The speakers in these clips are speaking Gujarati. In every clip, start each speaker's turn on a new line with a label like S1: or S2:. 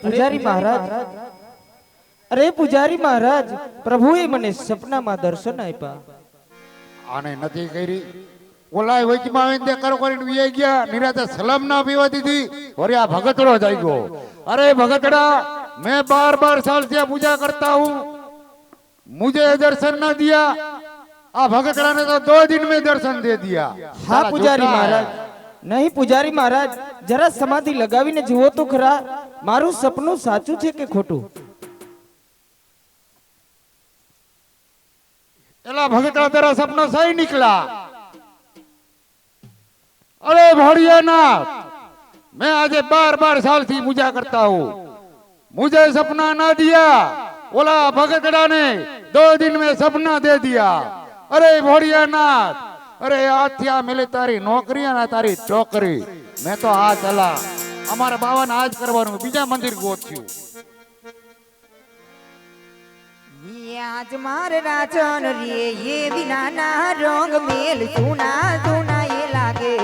S1: પૂજારી મહારાજ, અરે પૂજારી મહારાજ, પ્રભુએ મને સપનામાં દર્શન આપ્યા.
S2: આને નથી કરી ઓલાય વચમાં આવીને તે કરો કરીને વી ગયા નિરાતે સલામ ના પીવા દીધી. ઓરે આ ભગતડો જાય ગયો. અરે ભગતડા, मैं बार बार साल से पूजा करता हूँ, मुझे दर्शन न दिया. आ भगतड़ा ने तो 2 दिन में दर्शन दे दिया.
S1: हाँ पुजारी महाराज, नहीं पुजारी महाराज, जरा समाधि लगावीने जुओ तो खरा, मारू सपનું સાચું છે કે ખોટું?
S2: एला भगतड़ा तेरा सपना सही निकला. अरे भड़ियानाथ, मैं आज बार बार साल से पूजा करता हूँ, मुझे सपना ना दिया. ओला भगतड़ा ने 2 दिन में सपना दे दिया. अरे भोड़ियानाथ, अरे आज थी आ मिले तारी नौकरी ना तारी चौकरी. मैं तो आ चला, हमारे बाबा ने आज करवानु बीजा मंदिर गोत्યું.
S3: आज मार राजन रे ये बिना ना रंग मेल सुना सुना ये लागे.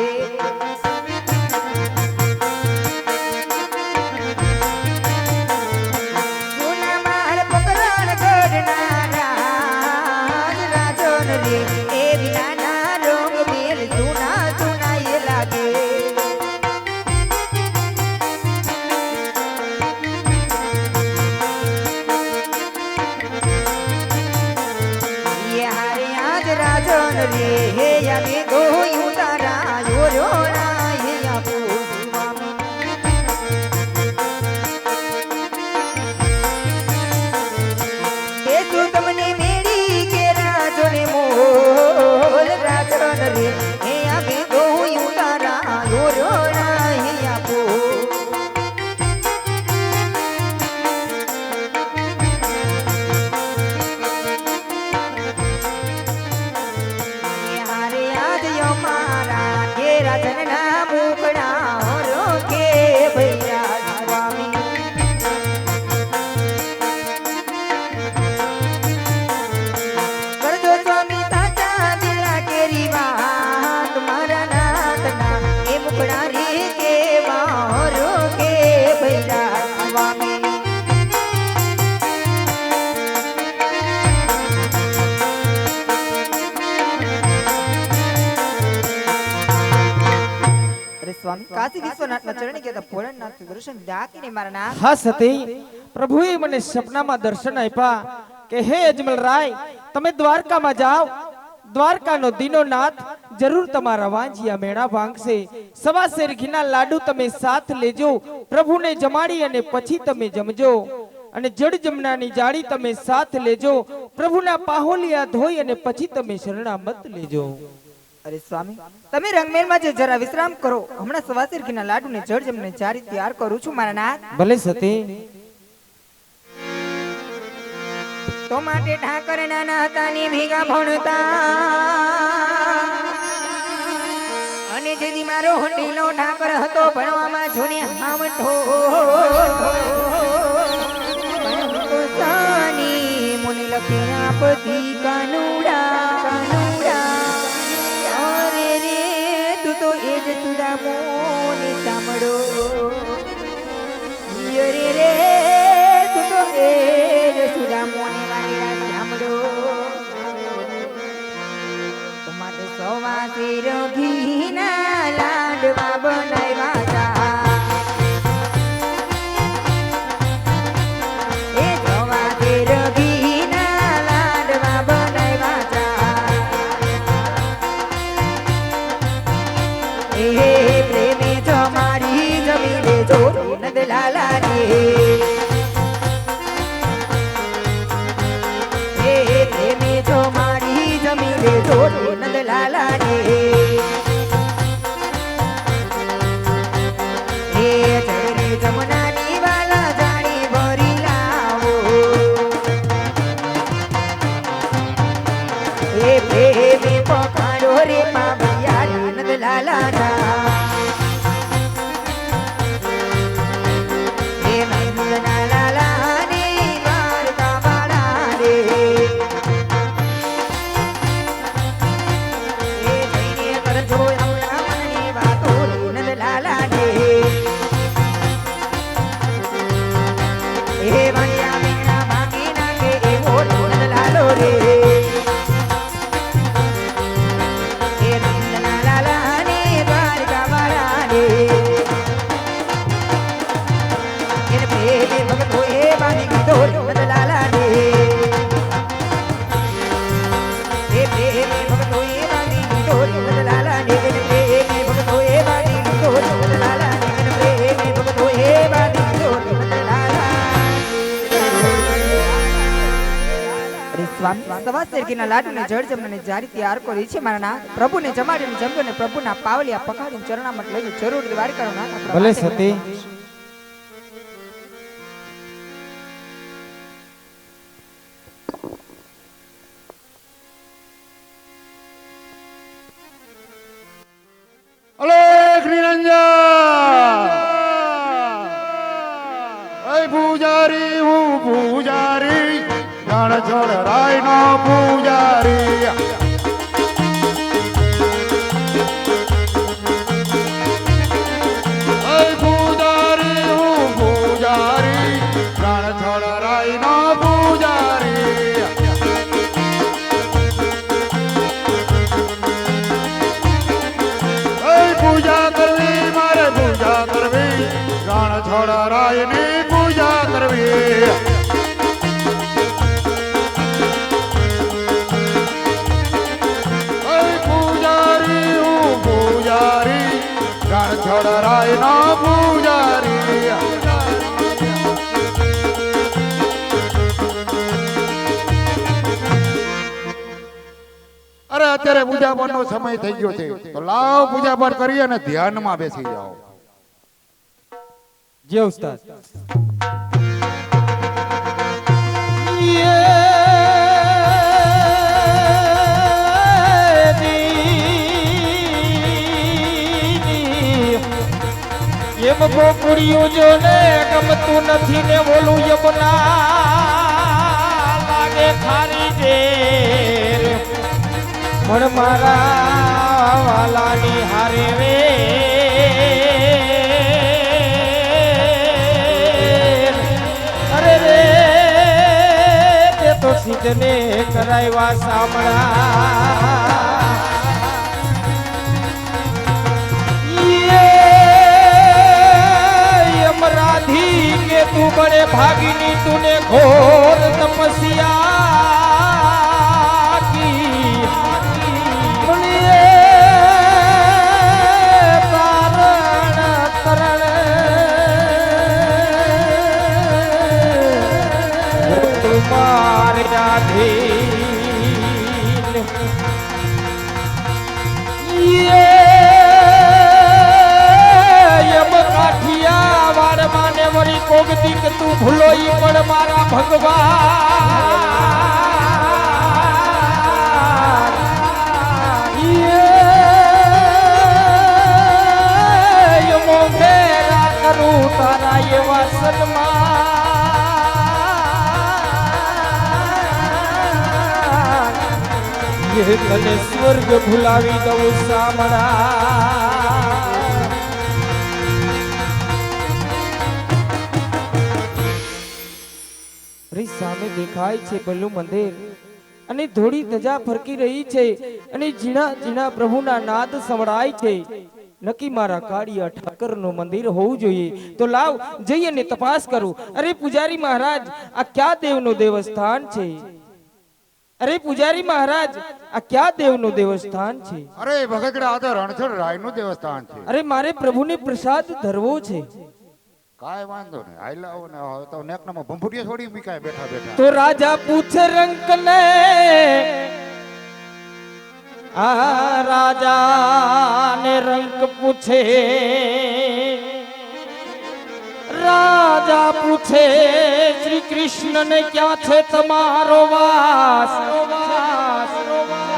S3: કાશી વિશ્વનાથના ચરણે ગયા ભોળાનાથ દર્શન ડાકીને મારા નાથ.
S1: હા સતી, પ્રભુએ મને સપનામાં દર્શન આપ્યા કે હે અજમલ રાય, તમે દ્વારકામાં જાઓ, દ્વારકાનો દીનોનાથ જરૂર તમારા વાંજિયા મેળા ભાંગશે. 1.25 શેર ઘીના લાડુ તમે સાથ લેજો, પ્રભુને જમાડી અને પછી તમે જમજો. અને જડ જમનાની જાળી તમે સાથ લેજો, પ્રભુના પાહોલિયા ધોઈ અને પછી તમે શરણામત લેજો.
S3: અરે સ્વામી, તમે રંગમેલમાં જે જરા વિશ્રામ કરો, હમણાં 1.25 શેર ઘીના લાડુ ને જડ જમને જારી તૈયાર કરું છું મારા નાથ.
S1: ભલે સતી.
S3: તો માટે ઠાકર નાના હતા ને ભેગા ભણતા, અને જેથી મારો હંડીલો ઠાકર હતો ભણવામાં જોને હાવઠો. મુનિ લખી આપતી કાનુડા કાનુડા. અરે રે તું તો એ જ સુદા મોને સાંભળો. અરે રે તું તો એ જ સુદા મોને વાલીડા સાંભળો. તમારે 1.25 શેર ઘીના લાડવા બનાવ્યા હતા. એ 1.25 શેર ઘીના લાડવા બનાવ્યા હતા. એ પ્રેમે તમારી જમી લેજો નંદલાલા રે. પ્રેમે જો મારી જમી લેજો નંદલાલા રે. હે જડરે જમનાની વાલા જાણી ભરી લાવો. હે પ્રેમે પખાડો રે પાબિયા નંદલાલા ના. હે નંદલાલા ને વાર્તા વાળા રે. સ્વામી સવા શેરકીના લાડુને જળ જમને જારી તૈયાર કરી છે મારા નાથ. પ્રભુને જમાડીને જમ્યો ને પ્રભુના પાવલિયા પખાડીને ચરણામત લઈને જરૂર દ્વારકાનો નાથ આપણા
S1: ભલે
S3: માટે
S1: સતી
S2: અલેખ નિરંજન એ પૂજારી હું પૂજારી જાણ છોડ રાય નો પૂજારી એ પૂજારી હું પૂજારી જાણ છોડ રાય નો પૂજારી પૂજા કરવી મારે પૂજા કરવી રાણ છોડા રાયની પૂજા કરવી પૂજારી હું પૂજારી રાણ છોડા રાયનો પૂજારી અરે અત્યારે પૂજા પાઠનો સમય થઈ ગયો છે તો લાવ પૂજા પાઠ કરીએ અને ધ્યાનમાં બેસી જાઓ
S1: જે ઉસ્તાદ એમ ગોકુડિયું જો ને ગમતું નથી ને બોલું યમુના લાગે ખારી જે પણ મારા વાલાની હારે રે અરે રે તે તો સિદ્ધને કરાવ્યા સામણા યમરાધી કે તું બડે ભાગીની તુને ઘોર તપસ્યા કી કોક દીક તું ભૂલો ઈ પણ મારા ભગવાન યમો ફેરા કરું તારા એવા સન્માન એ તને સ્વર્ગ ભૂલાવી દઉં સામડા સામે દેખાય છે ભલું મંદિર અને થોડી ધજા ફરકી રહી છે અને ઝીણા ઝીણા પ્રભુના નાદ સંભળાય છે નક્કી મારા કાળિયા ઠાકર નું મંદિર હોવું જોઈએ તો લાવ જઈએ ને તપાસ કરું અરે પૂજારી મહારાજ આ ક્યાં દેવનું દેવસ્થાન છે અરે પૂજારી મહારાજ આ ક્યાં દેવનું દેવસ્થાન છે
S2: અરે ભગતડા આ તો રણછોડ રાયનું દેવસ્થાન છે
S1: અરે મારે પ્રભુને પ્રસાદ ધરવો છે
S2: કાય વાંધો નહીં આઈ લાવો ને તો નેકનામાં ભંભુટિયા છોડી મીકાય બેઠા બેઠા
S1: તો રાજા પૂછે રંક ને આ રાજા ને રંક પૂછે રાજા પૂછે શ્રી કૃષ્ણ ને ક્યાં છે તમારો વાસ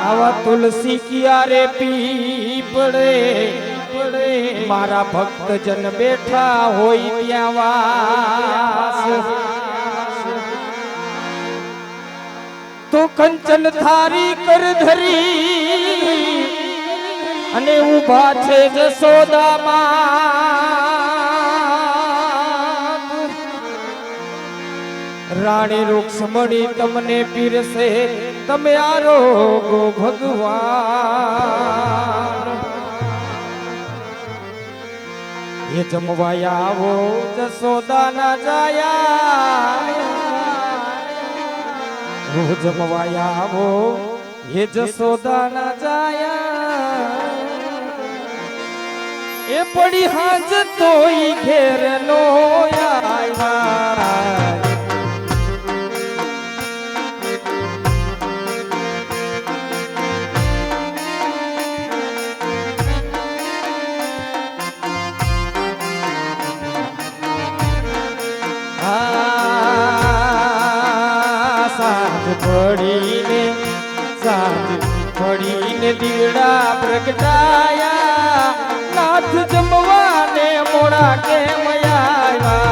S1: આવા તુલસી કિયારે પીપળે મારા ભક્ત જન બેઠા હોય ત્યાં વાસ તો કંચન થારી કર ધરી અને ઊભા છે જશોદામાં રાણી રૂક્ષ્મણી તમને પીરસે તમે આરોગો ભગવાન ये जमवाया वो जसोदा ना जाया वो जमवाया वो ये जसोदा ना जाया ये पड़ी हाज तो ही घेर नो પડીને સાંજ પડીને દીવડા પ્રગટાયા નાથ જમવાને મોડા કેમ આવ્યા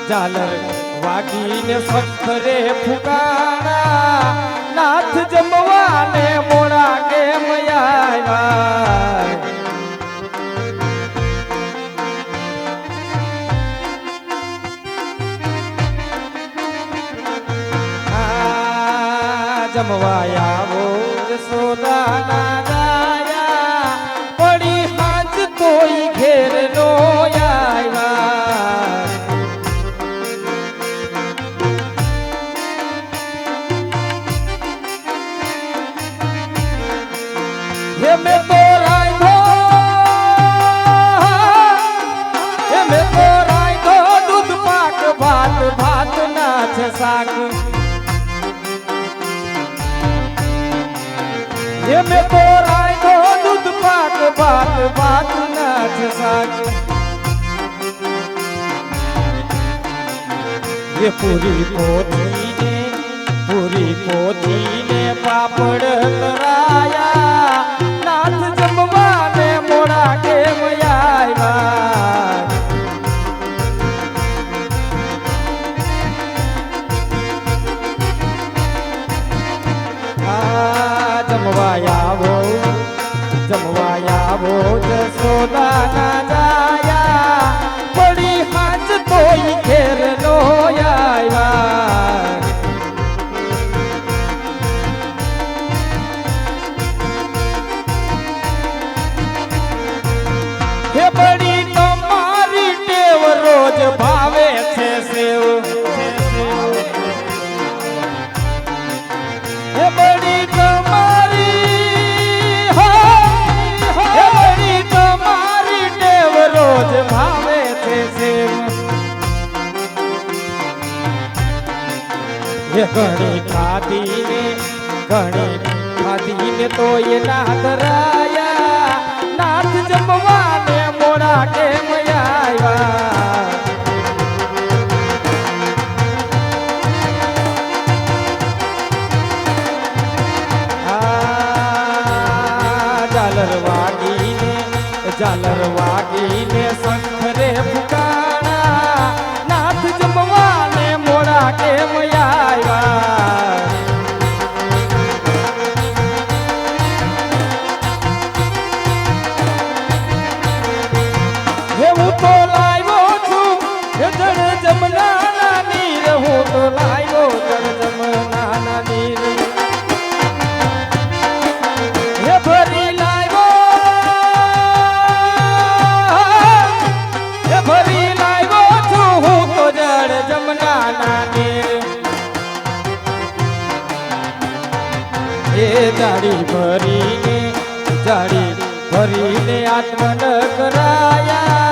S1: ઝાલર વાગીને સખરે ફુકારા નાથ જમવાને મોડા કેમ આવ્યા જમવાયા વો સોદાના જાયા પડી હાથ કોઈ ઘેર નો આવ્યા હે મેં તો રાંધો દૂધ પાક ભાત ભાત ના છે શાક હે મેં તો રાંધો દૂધ પાક ભાત ભાત ના છે શાક એ પૂરી પોથીને પાપડ કરાયા નાથ જમવાને મોડા કેમ આવ્યા જમવાયા વો જસોદા ના જાયા પડી હાથ તોય ઘેર નો આવ્યા હે બડી તમારી ટેવ રોજ ભાવે છે સેવ હે બડી તમારી હે બડી તમારી ટેવ રોજ ભાવે છે સેવ હે ઘણી ખાધીને તો એ ના ધરાયા નાથ જમવાને મોડા કેમ આવ્યા ઝાલર વાગીને શંખરે પુકારા નાથ જમવાને મોડા કેમ આવ્યા હું તો લાવ્યો છું જળ જમના નીર હું તો લાવ્યો જળ જમના નીર હે ભરી લાવ્યો છું હું તો જળ જમના નીર એ જાડી ભરીને આત્મન કરાયા